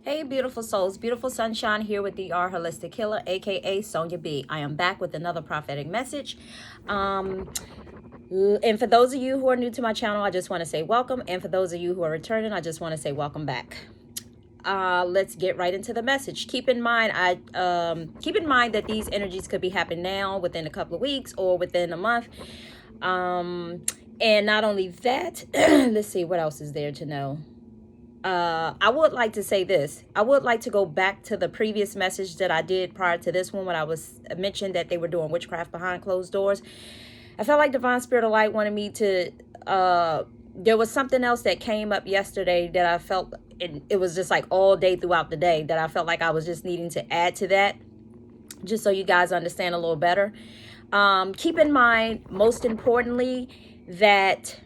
Hey, beautiful souls, beautiful sunshine here with the R Holistic Healer, aka Sonia B. I am back with another prophetic message. And for those of you who are new to my channel, I just want to say welcome. And for those of you who are returning, I just want to say welcome back. Let's get right into the message. Keep in mind that these energies could be happening now, within a couple of weeks, or within a month. And not only that, let's see what else is there to know. I would like to say this. I would like to go back to the previous message that I did prior to this one when I was mentioned that they were doing witchcraft behind closed doors. I felt like Divine Spirit of Light wanted me to, there was something else that came up yesterday that I felt, it was just like all day throughout the day that I felt like I was just needing to add to that, just so you guys understand a little better. Keep in mind, most importantly, that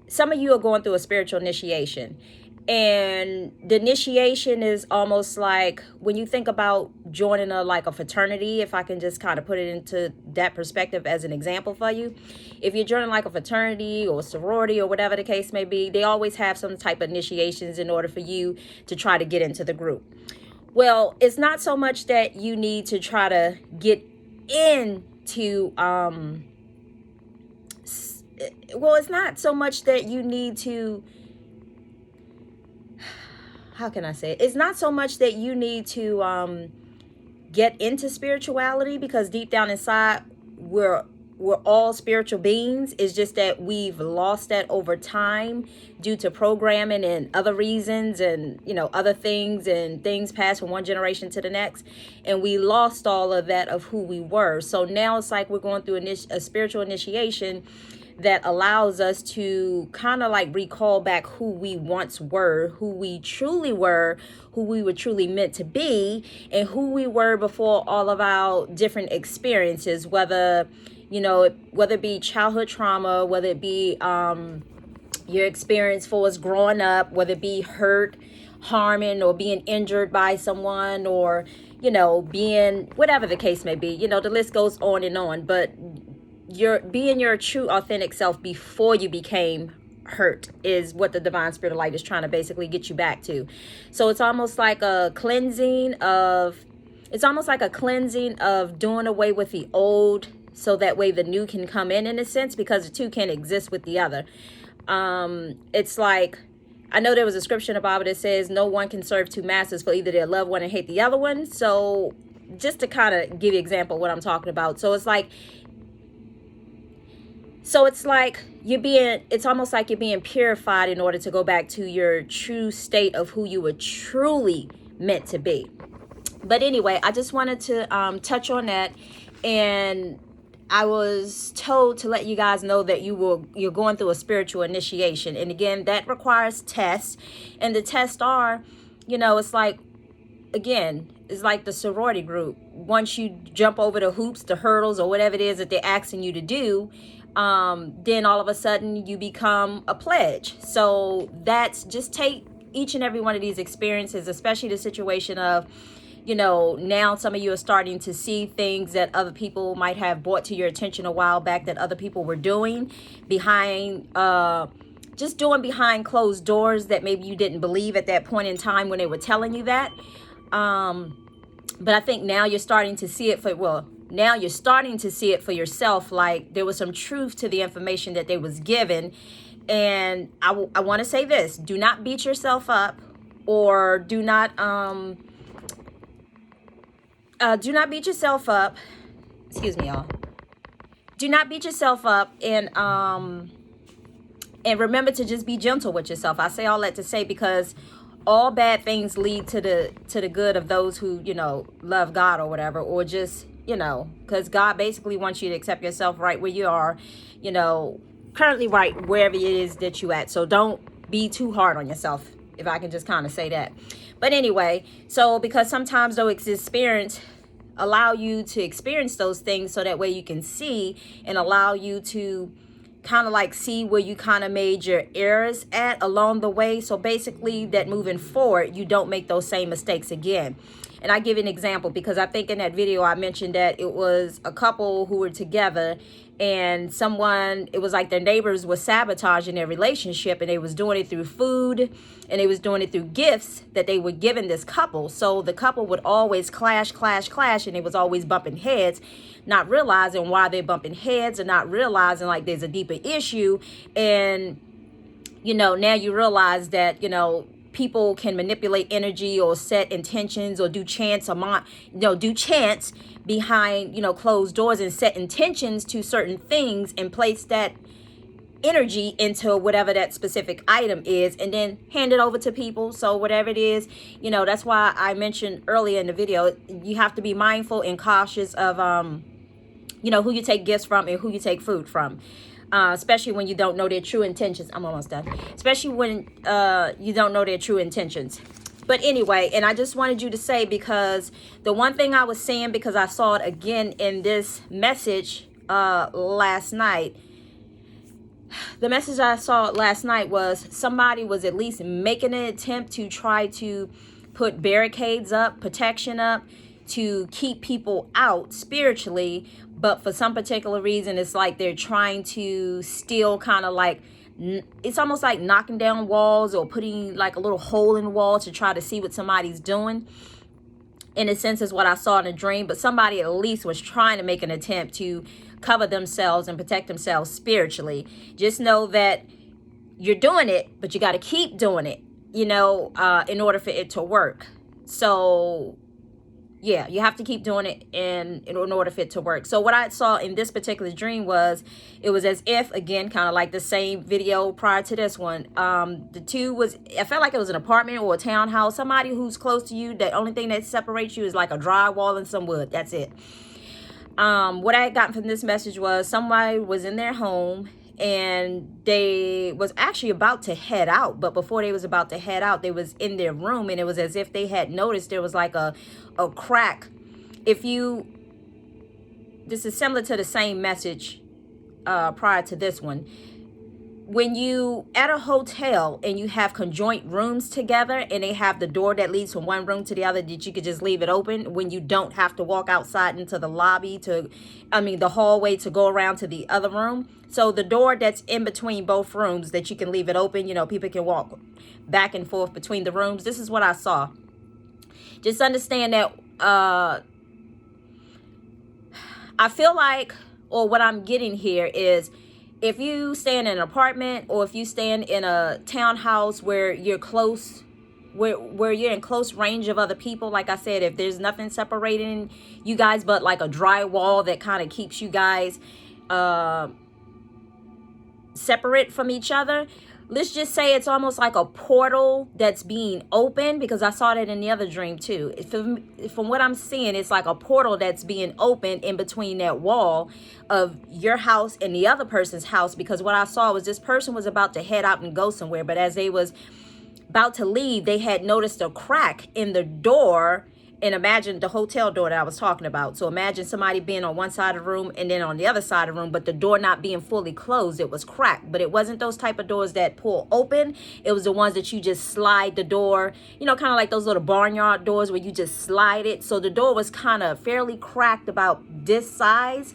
some of you are going through a spiritual initiation, and the initiation is almost like when you think about joining a fraternity, if I can just kind of put it into that perspective as an example for you. If you're joining like a fraternity or a sorority or whatever the case may be, they always have some type of initiations in order for you to try to get into the group. Well, it's not so much that you need to try to get into it's not so much that you need to, how can I say it? It's not so much that you need to get into spirituality, because deep down inside, we're all spiritual beings. It's just that we've lost that over time due to programming and other reasons, and other things, and things passed from one generation to the next, and we lost all of that of who we were. So now it's like we're going through a spiritual initiation that allows us to kind of like recall back who we once were, who we truly were, who we were truly meant to be, and who we were before all of our different experiences, whether it be childhood trauma, whether it be your experience for us growing up, whether it be hurt, harming, or being injured by someone, or being whatever the case may be. The list goes on and on. But being your true authentic self before you became hurt is what the Divine Spirit of Light is trying to basically get you back to. So it's almost like a cleansing of doing away with the old, so that way the new can come in a sense, because the two can't exist with the other. It's like, I know there was a scripture in the Bible that says no one can serve two masters, for either they love one and hate the other one. So just to kind of give you an example of what I'm talking about. So it's almost like you're being purified in order to go back to your true state of who you were truly meant to be. But anyway, I just wanted to touch on that. And I was told to let you guys know that you're going through a spiritual initiation. And again, that requires tests. And the tests are, it's like, again, it's like the sorority group. Once you jump over the hoops, the hurdles, or whatever it is that they're asking you to do, then all of a sudden you become a pledge. So that's, just take each and every one of these experiences, especially the situation of, now some of you are starting to see things that other people might have brought to your attention a while back, that other people were doing behind closed doors, that maybe you didn't believe at that point in time when they were telling you that. But I think now you're starting to see it for yourself. Like, there was some truth to the information that they was given. And I want to say this: do not beat yourself up, or do not beat yourself up. Excuse me, y'all. Do not beat yourself up, and remember to just be gentle with yourself. I say all that to say, because all bad things lead to the good of those who, love God or whatever, or just, because God basically wants you to accept yourself right where you are, currently right wherever it is that you at. So don't be too hard on yourself, if I can just kind of say that. But anyway, so because sometimes those experience allow you to experience those things, so that way you can see and allow you to kind of like see where you kind of made your errors at along the way. So basically that moving forward, you don't make those same mistakes again. And I give an example because I think in that video I mentioned that it was a couple who were together, and someone, it was like their neighbors was sabotaging their relationship, and they was doing it through food, and they was doing it through gifts that they were giving this couple. So the couple would always clash, and they was always bumping heads, not realizing why they're bumping heads, and not realizing like there's a deeper issue. And now you realize that people can manipulate energy or set intentions or do chants behind closed doors, and set intentions to certain things and place that energy into whatever that specific item is, and then hand it over to people. So whatever it is, that's why I mentioned earlier in the video, you have to be mindful and cautious of who you take gifts from and who you take food from. Especially when you don't know their true intentions. I'm almost done. Especially when you don't know their true intentions. But anyway, and I just wanted you to say, because the one thing I was saying, because I saw it again in this message last night. The message I saw last night was somebody was at least making an attempt to try to put barricades up, protection up, to keep people out spiritually. But for some particular reason, it's like they're trying to still kind of like, it's almost like knocking down walls or putting like a little hole in the wall to try to see what somebody's doing. In a sense, is what I saw in a dream. But somebody at least was trying to make an attempt to cover themselves and protect themselves spiritually. Just know that you're doing it, but you got to keep doing it, in order for it to work. So yeah, you have to keep doing it in order for it to work. So what I saw in this particular dream was, it was as if, again, kind of like the same video prior to this one. The two was, I felt like it was an apartment or a townhouse, somebody who's close to you. The only thing that separates you is like a drywall and some wood. That's it. What I had gotten from this message was somebody was in their home, and they was actually about to head out. But before they was about to head out, they was in their room, and it was as if they had noticed there was like a crack. This is similar to the same message prior to this one. When you at a hotel and you have conjoint rooms together, and they have the door that leads from one room to the other, that you could just leave it open, when you don't have to walk outside into the lobby the hallway to go around to the other room. So the door that's in between both rooms, that you can leave it open, people can walk back and forth between the rooms. This is what I saw. Just understand that I feel like, or what I'm getting here is, if you stay in an apartment, or if you stand in a townhouse where you're close, where you're in close range of other people, like I said, if there's nothing separating you guys but like a drywall that kind of keeps you guys separate from each other, let's just say it's almost like a portal that's being opened, because I saw that in the other dream too. From what I'm seeing, it's like a portal that's being opened in between that wall of your house and the other person's house, because what I saw was this person was about to head out and go somewhere, but as they was about to leave, they had noticed a crack in the door. And imagine the hotel door that I was talking about. So imagine somebody being on one side of the room and then on the other side of the room, but the door not being fully closed. It was cracked, but it wasn't those type of doors that pull open. It was the ones that you just slide the door, kind of like those little barnyard doors where you just slide it. So the door was kind of fairly cracked, about this size.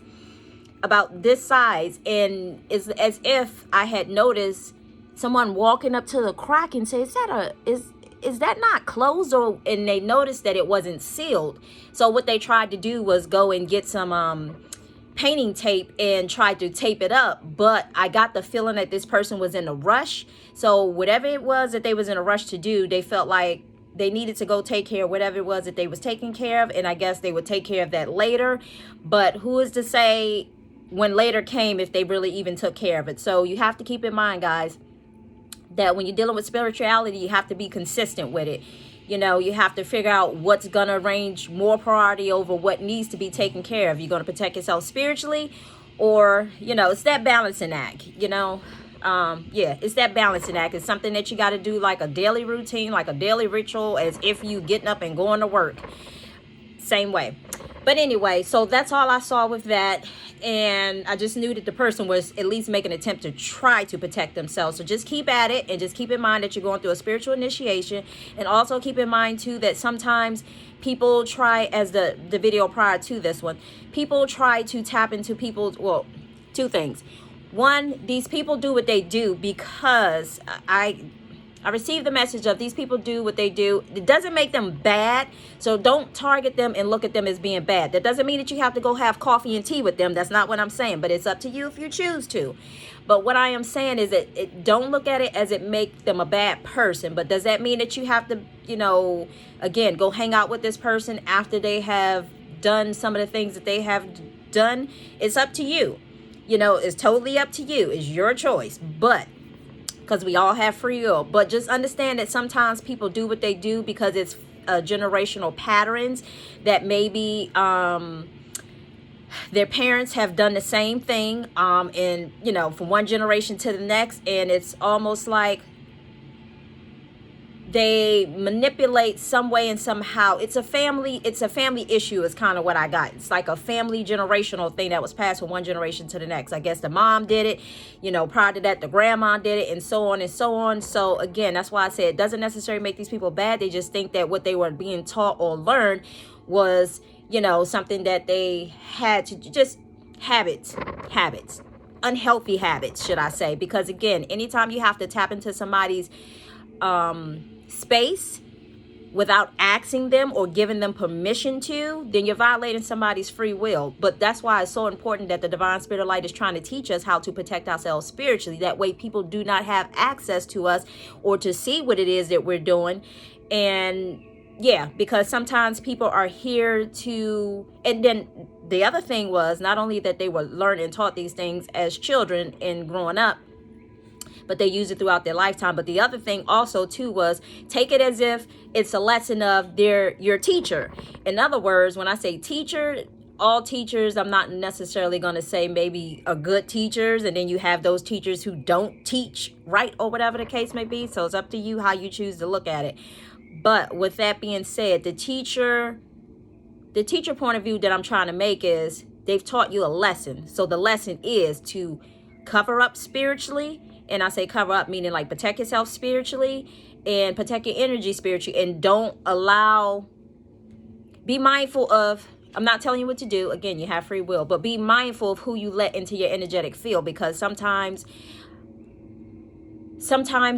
And it's as if I had noticed someone walking up to the crack and say, is that not closed? And they noticed that it wasn't sealed. So what they tried to do was go and get some painting tape and tried to tape it up. But I got the feeling that this person was in a rush. So whatever it was that they was in a rush to do, they felt like they needed to go take care of whatever it was that they was taking care of. And I guess they would take care of that later. But who is to say when later came if they really even took care of it? So you have to keep in mind, guys, that when you're dealing with spirituality, you have to be consistent with it. You have to figure out what's going to range more priority over what needs to be taken care of. You're going to protect yourself spiritually, or, it's that balancing act, it's that balancing act. It's something that you got to do like a daily routine, like a daily ritual, as if you getting up and going to work. same way. But anyway, so that's all I saw with that. And I just knew that the person was at least making an attempt to try to protect themselves. So just keep at it, and just keep in mind that you're going through a spiritual initiation. And also keep in mind too that sometimes people try, as the video prior to this one, people try to tap into people's, well, two things. One, these people do what they do because I received the message of these people do what they do. It doesn't make them bad. So don't target them and look at them as being bad. That doesn't mean that you have to go have coffee and tea with them. That's not what I'm saying. But it's up to you if you choose to. But what I am saying is that don't look at it as it makes them a bad person. But does that mean that you have to, you know, again, go hang out with this person after they have done some of the things that they have done? It's up to you. You know, it's totally up to you. It's your choice. But because we all have free will. But just understand that sometimes people do what they do because it's generational patterns that maybe their parents have done the same thing and, you know, from one generation to the next. And it's almost like they manipulate some way and somehow. It's a family issue is kind of what I got. It's like a family generational thing that was passed from one generation to the next. I guess the mom did it, you know, prior to that the grandma did it, and so on and so on. So again, that's why I said it doesn't necessarily make these people bad. They just think that what they were being taught or learned was, you know, something that they had to just habits, unhealthy habits, should I say. Because again, anytime you have to tap into somebody's space without asking them or giving them permission to, then you're violating somebody's free will. But that's why it's so important that the divine spirit of light is trying to teach us how to protect ourselves spiritually. That way people do not have access to us or to see what it is that we're doing. And yeah, because sometimes people are here to, and then the other thing was not only that they were learned and taught these things as children and growing up, but they use it throughout their lifetime. But the other thing also too was take it as if it's a lesson of your teacher. In other words, when I say teacher, all teachers, I'm not necessarily going to say maybe are good teachers, and then you have those teachers who don't teach right or whatever the case may be. So it's up to you how you choose to look at it. But with that being said, the teacher point of view that I'm trying to make is they've taught you a lesson. So the lesson is to cover up spiritually. And I say cover up meaning like protect yourself spiritually and protect your energy spiritually, and don't allow, be mindful of, I'm not telling you what to do. Again, you have free will, but be mindful of who you let into your energetic field, because sometimes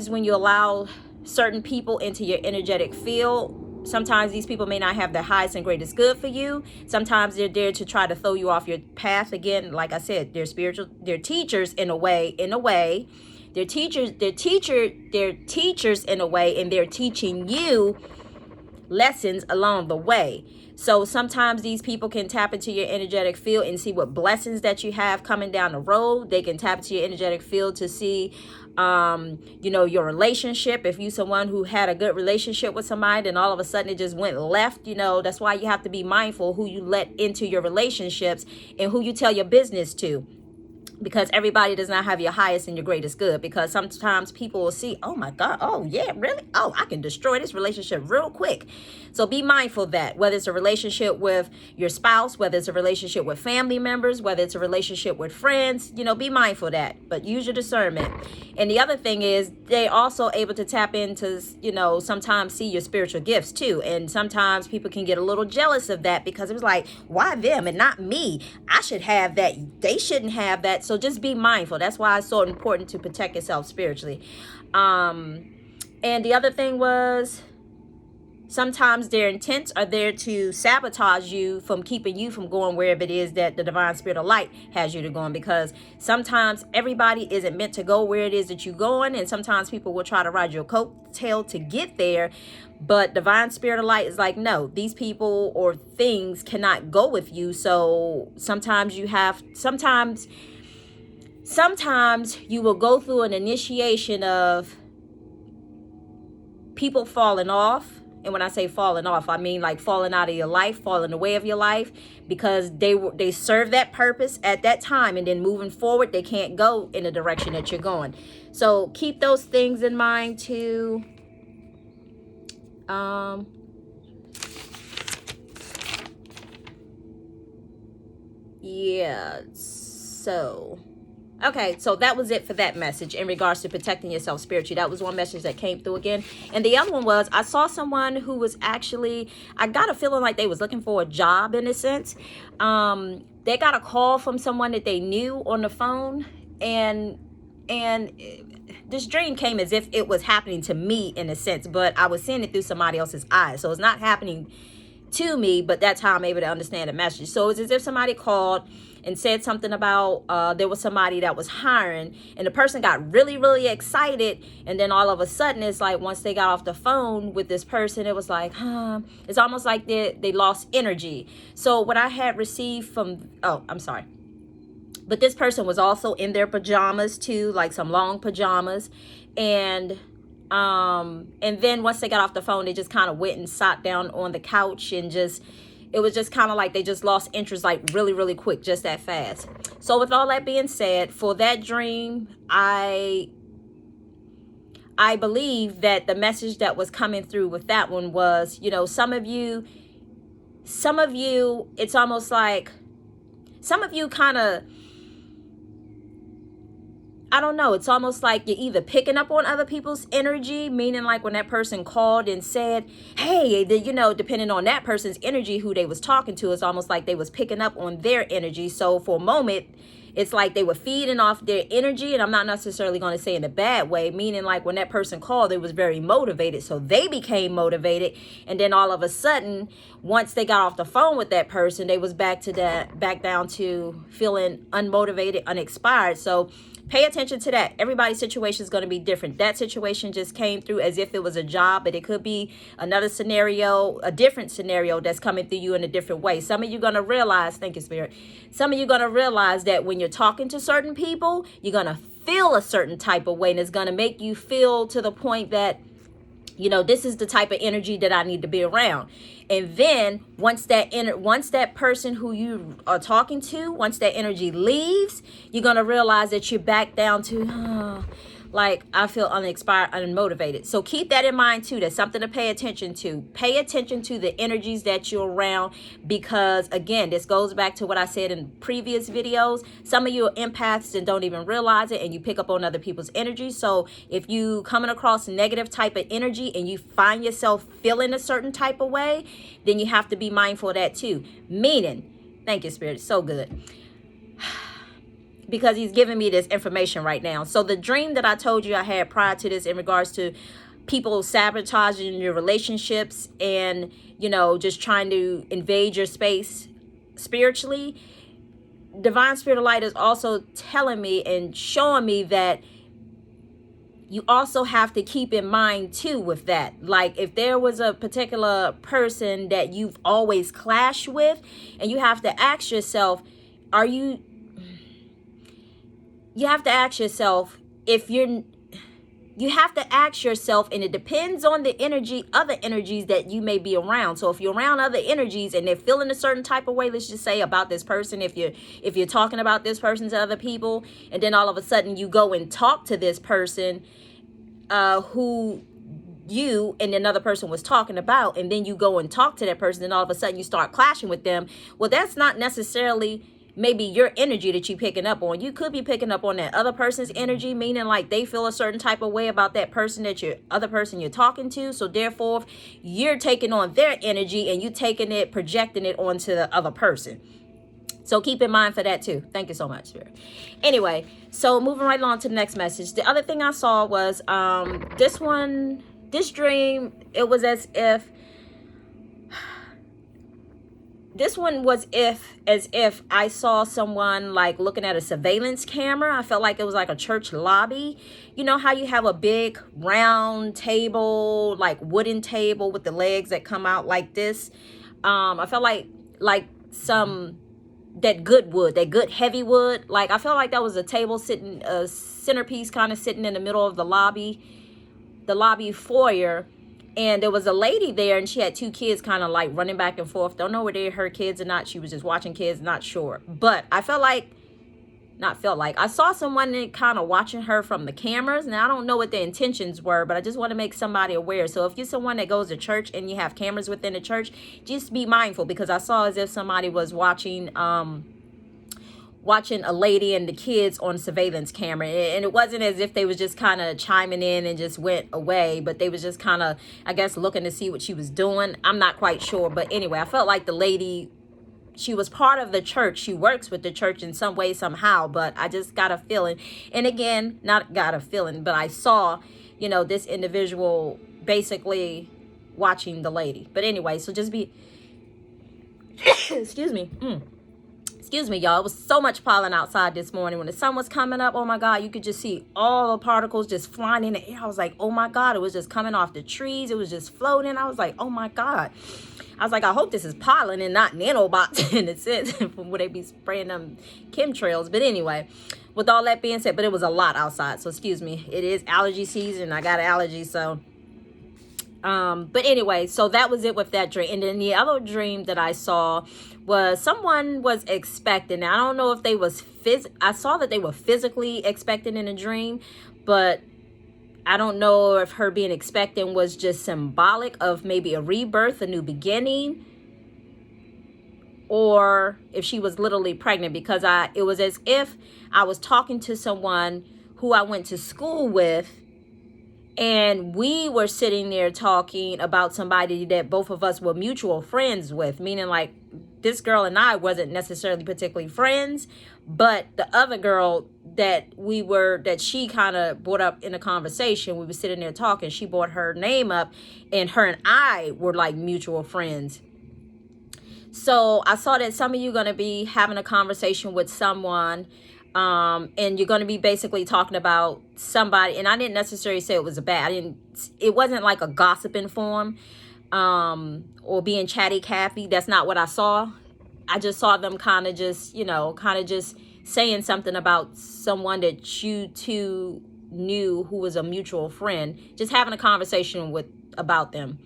when you allow certain people into your energetic field, sometimes these people may not have the highest and greatest good for you. Sometimes they're there to try to throw you off your path. Again, like I said, they're spiritual, they're teachers in a way. They're teachers in a way, and they're teaching you lessons along the way. So sometimes these people can tap into your energetic field and see what blessings that you have coming down the road. They can tap into your energetic field to see, you know, your relationship. If you someone who had a good relationship with somebody and all of a sudden it just went left, you know, that's why you have to be mindful who you let into your relationships and who you tell your business to. Because everybody does not have your highest and your greatest good. Because sometimes people will see, oh my God, oh yeah, really? Oh, I can destroy this relationship real quick. So be mindful of that, whether it's a relationship with your spouse, whether it's a relationship with family members, whether it's a relationship with friends, you know, be mindful of that, but use your discernment. And the other thing is they also able to tap into, you know, sometimes see your spiritual gifts too. And sometimes people can get a little jealous of that because it was like, why them and not me? I should have that. They shouldn't have that. So just be mindful. That's why it's so important to protect yourself spiritually. And the other thing was, sometimes their intents are there to sabotage you from keeping you from going wherever it is that the divine spirit of light has you to go. Because sometimes everybody isn't meant to go where it is that you're going. And sometimes people will try to ride your coattail to get there. But divine spirit of light is like, no, these people or things cannot go with you. So sometimes you will go through an initiation of people falling off. And when I say falling off, I mean like falling out of your life, falling away of your life, because they serve that purpose at that time, and then moving forward, they can't go in the direction that you're going. So keep those things in mind too. Yeah, so okay, so that was it for that message in regards to protecting yourself spiritually. That was one message that came through again. And the other one was, I saw someone who was actually, I got a feeling like they was looking for a job in a sense. They got a call from someone that they knew on the phone, and this dream came as if it was happening to me in a sense, but I was seeing it through somebody else's eyes. So it's not happening to me, but that's how I'm able to understand the message. So it's as if somebody called and said something about there was somebody that was hiring, and the person got really, really excited, and then all of a sudden it's like once they got off the phone with this person, it was like, it's almost like they lost energy. So what I had received from, oh, I'm sorry, but this person was also in their pajamas too, like some long pajamas, and then once they got off the phone, they just kind of went and sat down on the couch, and just, it was just kind of like they just lost interest, like really, really quick, just that fast. So with all that being said, for that dream, I believe that the message that was coming through with that one was, you know, some of you, it's almost like some of you kind of, I don't know, it's almost like you're either picking up on other people's energy, meaning like when that person called and said, hey, you know, depending on that person's energy, who they was talking to, it's almost like they was picking up on their energy. So for a moment, it's like they were feeding off their energy, and I'm not necessarily going to say in a bad way, meaning like when that person called, they was very motivated, so they became motivated, and then all of a sudden, once they got off the phone with that person, they was back down to feeling unmotivated, unexpired. So pay attention to that. Everybody's situation is going to be different. That situation just came through as if it was a job, but it could be another scenario, a different scenario that's coming through you in a different way. Some of you going to realize, thank you, Spirit. Some of you going to realize that when you're talking to certain people, you're going to feel a certain type of way, and it's going to make you feel to the point that, you know, this is the type of energy that I need to be around. And then once that person who you are talking to, once that energy leaves, you're going to realize that you're back down to, like, I feel uninspired, unmotivated. So keep that in mind too. That's something to pay attention to. Pay attention to the energies that you're around, because again, this goes back to what I said in previous videos. Some of you are empaths and don't even realize it, and you pick up on other people's energy. So if you coming across negative type of energy and you find yourself feeling a certain type of way, then you have to be mindful of that too. Meaning, thank you, Spirit, so good, because he's giving me this information right now. So the dream that I told you I had prior to this in regards to people sabotaging your relationships and, you know, just trying to invade your space spiritually, Divine Spirit of Light is also telling me and showing me that you also have to keep in mind too with that. Like if there was a particular person that you've always clashed with, and you have to ask yourself, you have to ask yourself you have to ask yourself, and it depends on the energy, other energies that you may be around. So if you're around other energies and they're feeling a certain type of way, let's just say about this person, if you're talking about this person to other people, and then all of a sudden you go and talk to this person who you and another person was talking about, and then you go and talk to that person, and all of a sudden you start clashing with them. Well, that's not necessarily maybe your energy that you're picking up on. You could be picking up on that other person's energy, meaning like they feel a certain type of way about that person other person you're talking to. So therefore, you're taking on their energy and you taking it, projecting it onto the other person. So keep in mind for that too. Thank you so much, Spirit. Anyway, so moving right along to the next message. The other thing I saw was this dream, it was as if as if I saw someone like looking at a surveillance camera. I felt like it was like a church lobby. You know how you have a big round table, like wooden table with the legs that come out like this. I felt like that good wood, that good heavy wood. Like I felt like that was a table sitting, a centerpiece kind of sitting in the middle of the lobby foyer. And there was a lady there, and she had two kids kind of like running back and forth. Don't know whether they're her kids or not. She was just watching kids, not sure. But I I saw someone kind of watching her from the cameras. Now, I don't know what their intentions were, but I just want to make somebody aware. So if you're someone that goes to church and you have cameras within the church, just be mindful, because I saw as if somebody was watching watching a lady and the kids on surveillance camera, and it wasn't as if they was just kind of chiming in and just went away, but they was just kind of, I guess, looking to see what she was doing. I'm not quite sure, but anyway, I felt like the lady, she was part of the church. She works with the church in some way, somehow, but I just got a feeling, and again, not got a feeling, but I saw, you know, this individual basically watching the lady. But anyway, so just be, excuse me, excuse me, y'all. It was so much pollen outside this morning. When the sun was coming up, oh my God, you could just see all the particles just flying in the air. I was like, oh my God, it was just coming off the trees. It was just floating. I was like, oh my God. I was like, I hope this is pollen and not nanobots in a sense, from where they be spraying them chemtrails. But anyway, with all that being said, but it was a lot outside. So excuse me. It is allergy season. I got allergies, so. But anyway, so that was it with that dream. And then the other dream that I saw was someone was expecting. I don't know if they was I saw that they were physically expecting in a dream, but I don't know if her being expectant was just symbolic of maybe a rebirth, a new beginning, or if she was literally pregnant, because it was as if I was talking to someone who I went to school with, and we were sitting there talking about somebody that both of us were mutual friends with, meaning like this girl and I wasn't necessarily particularly friends, but the other girl that she kind of brought up in a conversation, we were sitting there talking, she brought her name up, and her and I were like mutual friends. So I saw that some of you are going to be having a conversation with someone, and you're going to be basically talking about somebody, and I didn't necessarily say it was it wasn't like a gossiping form, or being chatty Cathy. That's not what I saw. I just saw them kind of just saying something about someone that you two knew who was a mutual friend, just having a conversation about them.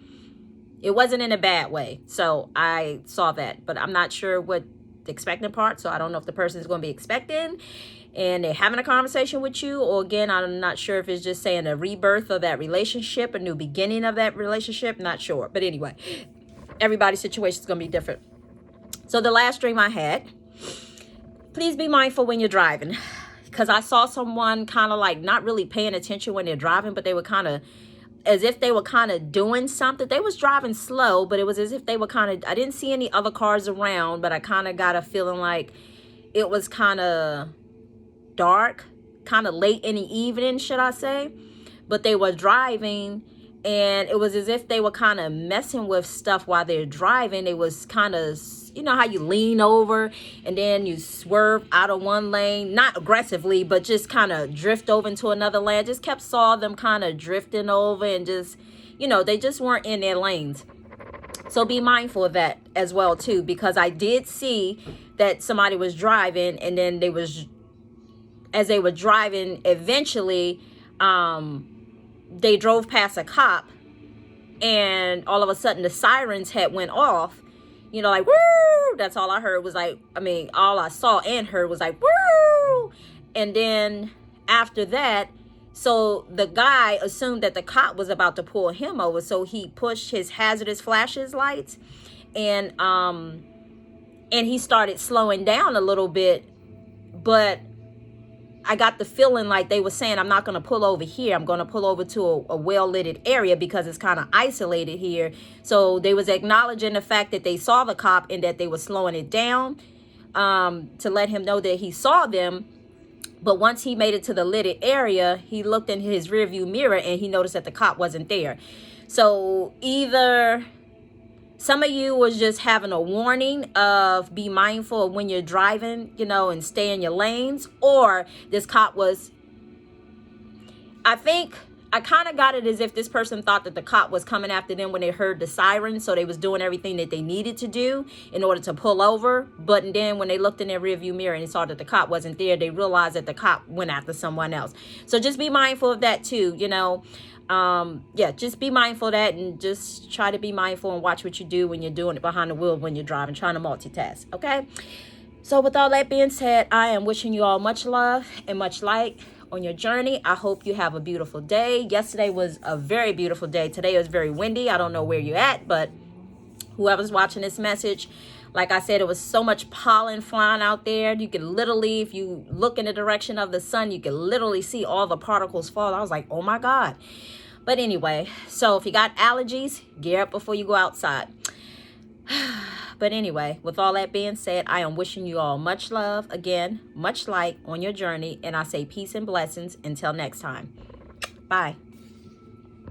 It wasn't in a bad way. So I saw that, but I'm not sure what the expecting part. So I don't know if the person is going to be expecting and they're having a conversation with you, or again, I'm not sure if it's just saying a rebirth of that relationship, a new beginning of that relationship. Not sure. But anyway, everybody's situation is going to be different. So the last dream I had, please be mindful when you're driving, because I saw someone kind of like not really paying attention when they're driving, but they were kind of as if they were kind of doing something. They was driving slow, but it was as if they were kind of, I didn't see any other cars around, but I kind of got a feeling like it was kind of dark, kind of late in the evening, should I say. But they were driving, and it was as if they were kind of messing with stuff while they're driving. It was kind of, you know how you lean over and then you swerve out of one lane, not aggressively, but just kind of drift over into another lane. Saw them kind of drifting over, and just, you know, they just weren't in their lanes. So be mindful of that as well too, because I did see that somebody was driving, and then as they were driving, eventually they drove past a cop, and all of a sudden the sirens had went off, you know, like woo. That's all I heard was like, all I saw and heard was like woo. And then after that, so the guy assumed that the cop was about to pull him over, so he pushed his hazardous flashes lights, and he started slowing down a little bit. But I got the feeling like they were saying, I'm not going to pull over here. I'm going to pull over to a well-lit area because it's kind of isolated here. So they was acknowledging the fact that they saw the cop and that they were slowing it down, to let him know that he saw them. But once he made it to the lit area, he looked in his rearview mirror and he noticed that the cop wasn't there. So either some of you was just having a warning of be mindful of when you're driving, you know, and stay in your lanes, or this cop was, I think I kind of got it as if this person thought that the cop was coming after them when they heard the siren, so they was doing everything that they needed to do in order to pull over. But then when they looked in their rearview mirror and saw that the cop wasn't there, they realized that the cop went after someone else. So just be mindful of that too, you know. Just be mindful of that, and just try to be mindful and watch what you do when you're doing it behind the wheel, when you're driving, trying to multitask. Okay. So with all that being said, I am wishing you all much love and much light on your journey. I hope you have a beautiful day. Yesterday was a very beautiful day. Today is very windy. I don't know where you're at, but whoever's watching this message, Like I said, it was so much pollen flying out there. You could literally, if you look in the direction of the sun, you could literally see all the particles fall. I was like, oh my God. But anyway, so if you got allergies, gear up before you go outside. But anyway, with all that being said, I am wishing you all much love, again, much light on your journey. And I say peace and blessings until next time. Bye.